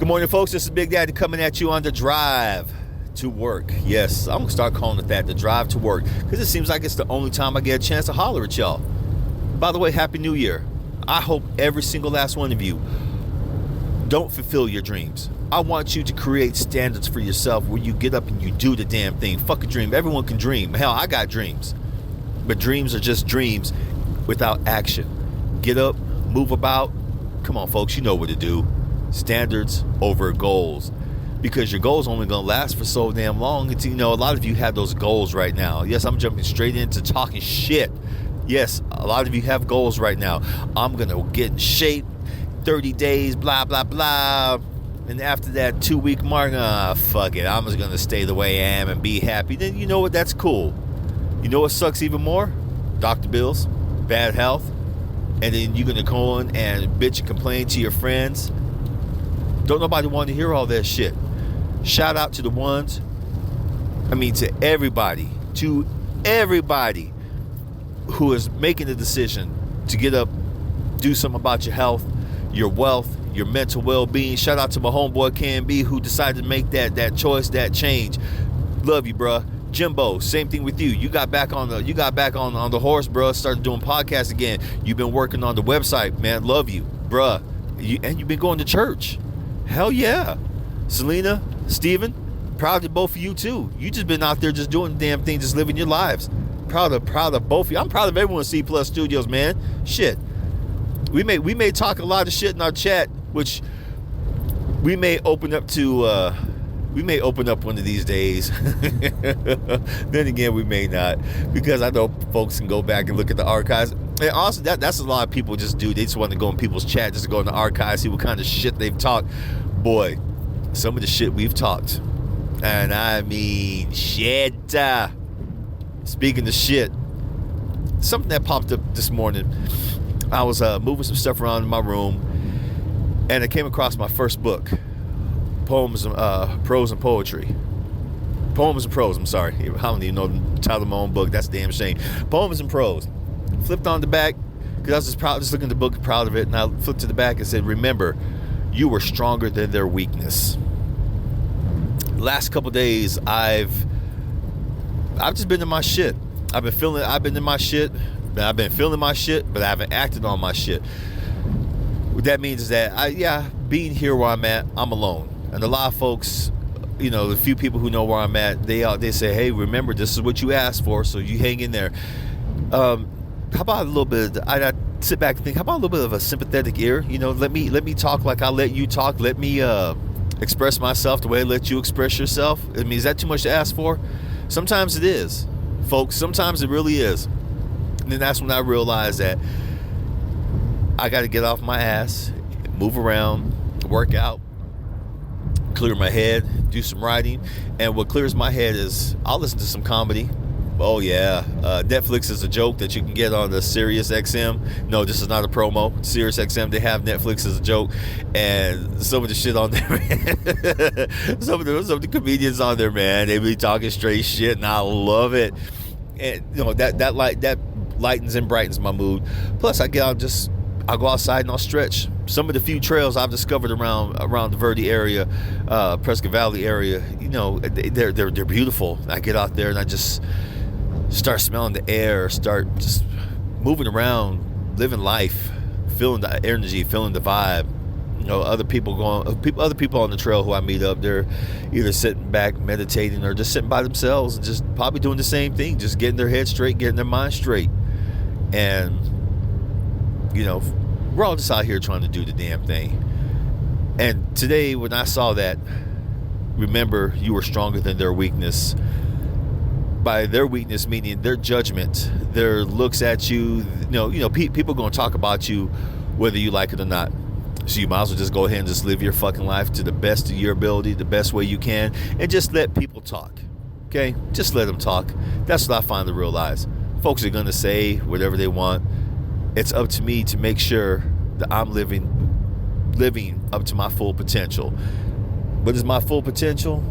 Good morning, folks. This is Big Daddy coming at you on the drive to work. Yes, I'm going to start calling it that, the drive to work, because it seems like it's the only time I get a chance to holler at y'all. By the way, Happy New Year. I hope every single last one of you don't fulfill your dreams. I want you to create standards for yourself where you get up and you do the damn thing. Fuck a dream. Everyone can dream. Hell, I got dreams. But dreams are just dreams without action. Get up, move about. Come on, folks, you know what to do. Standards over goals, because your goals only gonna last for so damn long. It's, you know, a lot of you have those goals right now. Yes, I'm jumping straight into talking shit. Yes, a lot of you have goals right now. I'm gonna get in shape, 30 days, blah blah blah, and after that 2-week mark, fuck it, I'm just gonna stay the way I am and be happy. Then you know what, that's cool. You know what sucks even more? Doctor bills, bad health, and then you're gonna go on and bitch and complain to your friends. Don't nobody want to hear all that shit. Shout out to the ones, to everybody who is making the decision to get up, do something about your health, your wealth, your mental well-being. Shout out to my homeboy Can B, who decided to make that choice, that change. Love you, bruh. Jimbo, same thing with you. You got back on the horse, bruh. Started doing podcasts again. You've been working on the website, man. Love you, bruh. And you've been going to church. Hell yeah. Selena, Steven, proud of both of you too. You just been out there just doing the damn thing, just living your lives. Proud of both of you. I'm proud of everyone at Cplus Studios, man. Shit. We may talk a lot of shit in our chat, which we may open up one of these days. Then again, we may not, because I know folks can go back and look at the archives. And also, that's a lot of people just do. They just want to go in people's chat, just to go in the archives, see what kind of shit they've talked. Boy, some of the shit we've talked. And I mean, shit. Speaking of shit, something that popped up this morning. I was moving some stuff around in my room, and I came across my first book. Poems, prose and poetry. Poems and prose, I'm sorry. I don't even know the title of my own book. That's a damn shame. Poems and prose. Flipped on the back, because I was just looking at the book, proud of it, and I flipped to the back and said, remember, you were stronger than their weakness. Last couple days, I've just been in my shit. I've been feeling my shit, but I haven't acted on my shit. What that means is that being here where I'm at, I'm alone. And a lot of folks, the few people who know where I'm at, they say, hey, remember, this is what you asked for, so you hang in there. How about a little bit, I sit back and think, how about a little bit of a sympathetic ear? Let me talk like I let you talk. Let me express myself the way I let you express yourself. Is that too much to ask for? Sometimes it is, folks. Sometimes it really is. And then that's when I realized that I got to get off my ass, move around, work out, clear my head, do some writing. And what clears my head is I'll listen to some comedy. Oh yeah, Netflix is a joke that you can get on the Sirius XM. No, this is not a promo. Sirius XM, they have Netflix as a joke, and some of the shit on there, man. some of the comedians on there, man, they be talking straight shit, and I love it. And that lightens and brightens my mood. Plus, I'll go outside and I'll stretch. Some of the few trails I've discovered around the Verde area, Prescott Valley area, they're beautiful. I get out there and I just start smelling the air, start just moving around, living life, feeling the energy, feeling the vibe. Other people on the trail who I meet up, they're either sitting back meditating or just sitting by themselves and just probably doing the same thing, just getting their head straight, getting their mind straight. And we're all just out here trying to do the damn thing. And today, when I saw that, remember, you were stronger than their weakness. By their weakness, meaning their judgment, their looks at you. People are going to talk about you whether you like it or not. So you might as well just go ahead and just live your fucking life to the best of your ability, the best way you can, and just let people talk. Okay? Just let them talk. That's what I finally realized. Folks are going to say whatever they want. It's up to me to make sure that I'm living up to my full potential. What is my full potential?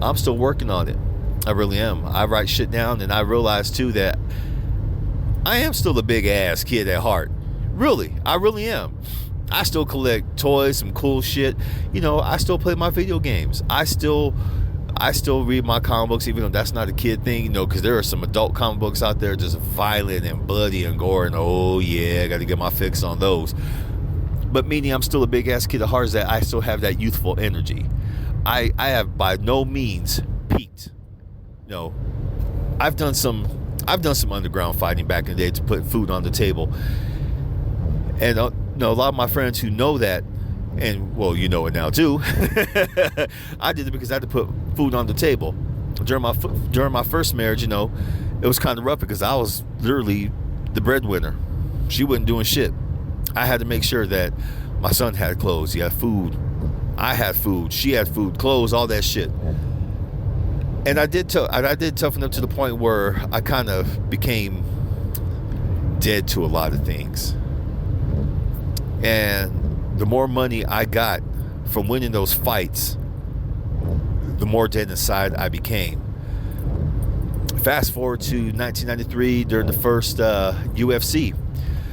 I'm still working on it. I really am. I write shit down, and I realize too that I am still a big ass kid at heart. Really, I really am. I still collect toys, some cool shit. I still play my video games. I still read my comic books, even though that's not a kid thing, because there are some adult comic books out there just violent and bloody and gore, and oh yeah, I got to get my fix on those. But meaning I'm still a big ass kid at heart, is that I still have that youthful energy. I have by no means peaked. I've done some underground fighting back in the day to put food on the table, and a lot of my friends who know that, and well, you know it now too. I did it because I had to put food on the table. During my first marriage, it was kind of rough because I was literally the breadwinner. She wasn't doing shit. I had to make sure that my son had clothes, he had food, I had food, she had food, clothes, all that shit. And I did toughen up to the point where I kind of became dead to a lot of things. And the more money I got from winning those fights, the more dead inside I became. Fast forward to 1993 during the first UFC.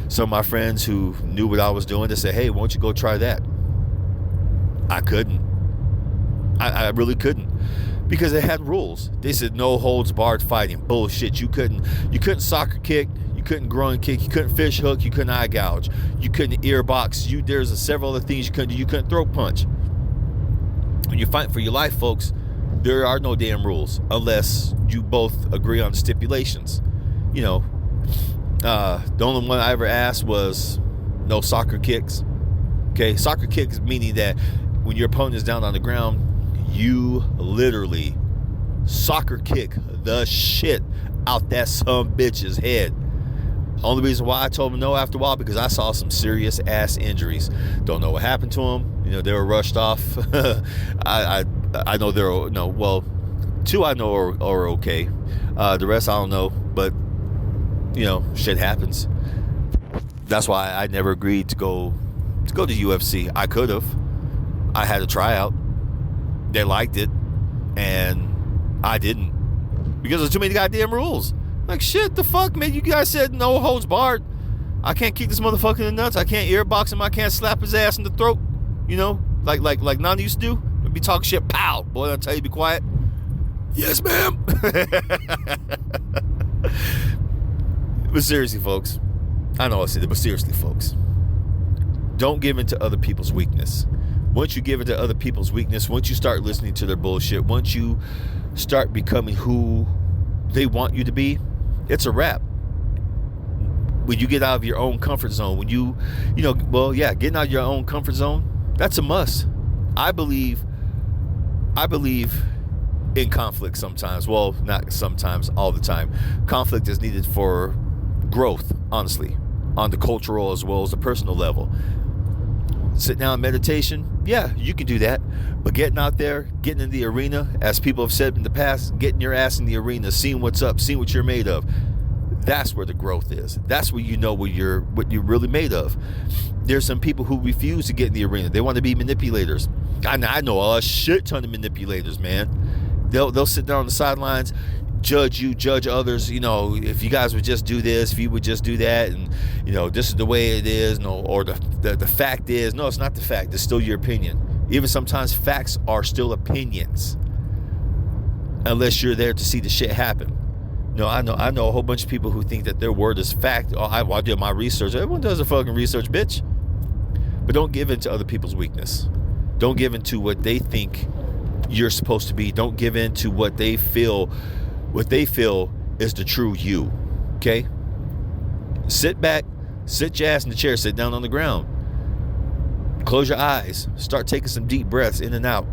Some of my friends who knew what I was doing, they said, hey, why don't you go try that? I couldn't. I really couldn't. Because it had rules. They said no holds barred fighting. Bullshit. You couldn't soccer kick, you couldn't groin kick, you couldn't fish hook, you couldn't eye gouge, you couldn't ear box, there's several other things you couldn't do. You couldn't throat punch. When you're fighting for your life, folks, there are no damn rules unless you both agree on the stipulations. The only one I ever asked was no soccer kicks. Okay, soccer kicks meaning that when your opponent is down on the ground, you literally soccer kick the shit out that son bitch's head. Only reason why I told him no after a while, because I saw some serious ass injuries. Don't know what happened to them. They were rushed off. I know two I know are okay. The rest I don't know, but shit happens. That's why I never agreed to go to UFC. I could have. I had a tryout. They liked it, and I didn't, because there's too many goddamn rules. Like, shit, the fuck, man? You guys said no holds barred. I can't kick this motherfucker in the nuts. I can't earbox him. I can't slap his ass in the throat. Like Nana used to do. Be talking shit, pow. Boy, I'll tell you, be quiet. Yes, ma'am. But seriously, folks, I know I said it, but seriously, folks, don't give in to other people's weakness. Once you give in to other people's weakness, once you start listening to their bullshit, once you start becoming who they want you to be, it's a wrap. When you get out of your own comfort zone, when getting out of your own comfort zone, that's a must. I believe in conflict sometimes. Well, not sometimes, all the time. Conflict is needed for growth, honestly, on the cultural as well as the personal level. Sit down meditation, yeah, you can do that. But getting out there, getting in the arena, as people have said in the past, getting your ass in the arena, seeing what's up, seeing what you're made of, that's where the growth is. That's where you know what you're really made of. There's some people who refuse to get in the arena. They want to be manipulators. I know a shit ton of manipulators, man. They'll sit down on the sidelines, judge you, judge others. If you guys would just do this, if you would just do that, and this is the way it is. No, or the fact is, no, it's not the fact. It's still your opinion. Even sometimes facts are still opinions, unless you're there to see the shit happen. I know a whole bunch of people who think that their word is fact. Oh, I did my research. Everyone does their fucking research, bitch. But don't give in to other people's weakness. Don't give in to what they think you're supposed to be. Don't give in to what they feel is the true you. Okay? Sit back, sit your ass in the chair, sit down on the ground. Close your eyes. Start taking some deep breaths in and out.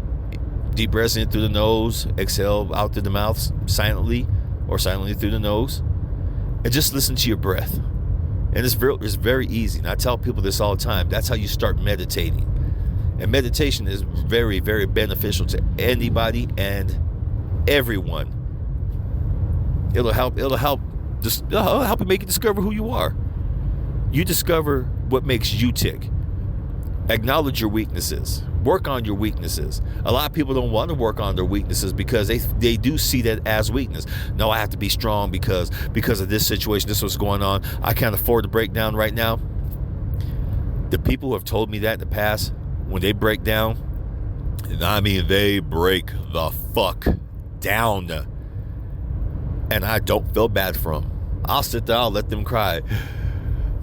Deep breaths in through the nose, exhale out through the mouth silently, or silently through the nose, and just listen to your breath. And it's very easy. And I tell people this all the time. That's how you start meditating. And meditation is very, very beneficial to anybody and everyone. It'll help you make you discover who you are. You discover what makes you tick. Acknowledge your weaknesses. Work on your weaknesses. A lot of people don't want to work on their weaknesses because they do see that as weakness. No, I have to be strong because of this situation. This is what's going on. I can't afford to break down right now. The people who have told me that in the past, when they break down, and I mean they break the fuck down, and I don't feel bad for them. I'll sit there, I'll let them cry.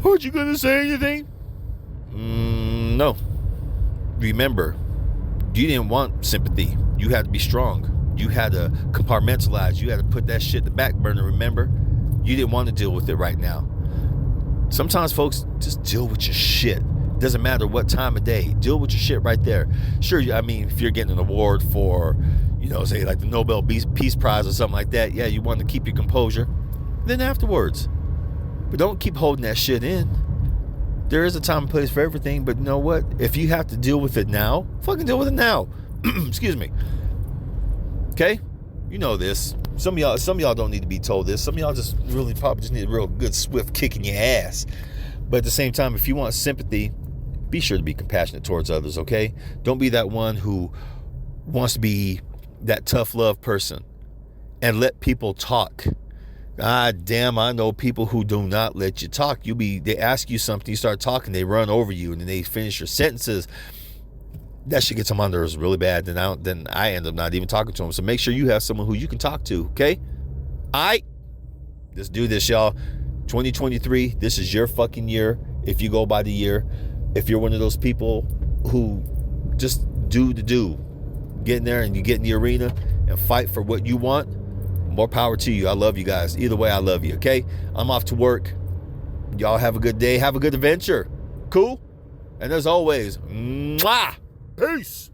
Aren't you gonna say anything? No. Remember, you didn't want sympathy. You had to be strong. You had to compartmentalize. You had to put that shit in the back burner, remember? You didn't want to deal with it right now. Sometimes, folks, just deal with your shit. Doesn't matter what time of day. Deal with your shit right there. Sure, I mean, if you're getting an award for, say like the Nobel Peace Prize or something like that, yeah, you want to keep your composure. Then afterwards. But don't keep holding that shit in. There is a time and place for everything, but you know what? If you have to deal with it now, fucking deal with it now. Excuse me. Okay? You know this. Some of y'all don't need to be told this. Some of y'all just really probably just need a real good swift kick in your ass. But at the same time, if you want sympathy, be sure to be compassionate towards others, okay? Don't be that one who wants to be that tough love person and let people talk. God damn, I know people who do not let you talk. They ask you something, you start talking, they run over you, and then they finish your sentences. That shit gets on my nerves really bad. Then I end up not even talking to them. So make sure you have someone who you can talk to, okay? All right, let's do this, y'all. 2023, this is your fucking year. If you go by the year, if you're one of those people who just do, get in there and you get in the arena and fight for what you want, more power to you. I love you guys. Either way, I love you, okay? I'm off to work. Y'all have a good day. Have a good adventure. Cool? And as always, mwah! Peace!